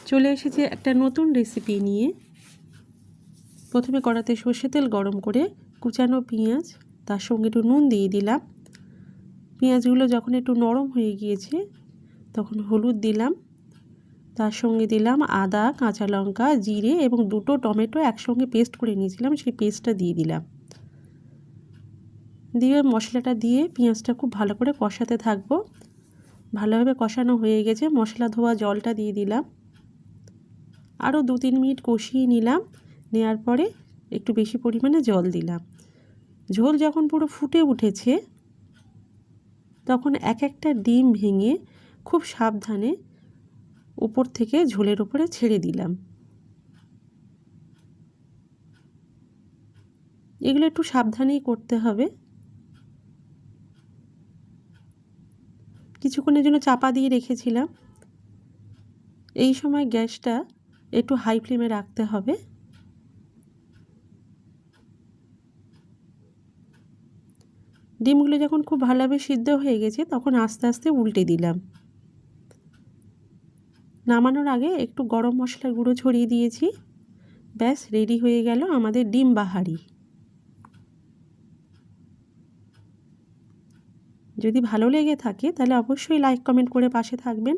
চলে এসেছি একটা নতুন রেসিপি নিয়ে। প্রথমে কড়াতে সর্ষে তেল গরম করে কুচানো পেঁয়াজ, তার সঙ্গে একটু নুন দিয়ে দিলাম। পেঁয়াজগুলো যখন একটু নরম হয়ে গিয়েছে তখন হলুদ দিলাম, তার সঙ্গে দিলাম আদা, কাঁচা লঙ্কা, জিরে এবং দুটো টমেটো একসঙ্গে পেস্ট করে নিয়েছিলাম, সেই পেস্টটা দিয়ে দিলাম। দিয়ে মশলাটা দিয়ে পেঁয়াজটা খুব ভালো করে কষাতে থাকবো। ভালোভাবে কষানো হয়ে গেছে, মশলা ধোয়া জলটা দিয়ে দিলাম। আরও 2-3 মিনিট কষিয়ে নিলাম। নেওয়ার পরে একটু বেশি পরিমাণে জল দিলাম। ঝোল যখন পুরো ফুটে উঠেছে তখন এক একটা ডিম ভেঙে খুব সাবধানে উপর থেকে ঝোলের উপরে ছেড়ে দিলাম। এগুলো একটু সাবধানেই করতে হবে। কিছুক্ষণের জন্য চাপা দিয়ে রেখেছিলাম। এই সময় গ্যাসটা একটু হাই ফ্লেমে রাখতে হবে। ডিমগুলো যখন খুব ভালোভাবে সিদ্ধ হয়ে গেছে তখন আস্তে আস্তে উল্টে দিলাম। নামানোর আগে একটু গরম মশলার গুঁড়ো ছড়িয়ে দিয়েছি। ব্যাস রেডি হয়ে গেল আমাদের ডিম বাহারি। যদি ভালো লেগে থাকে তাহলে অবশ্যই লাইক কমেন্ট করে পাশে থাকবেন।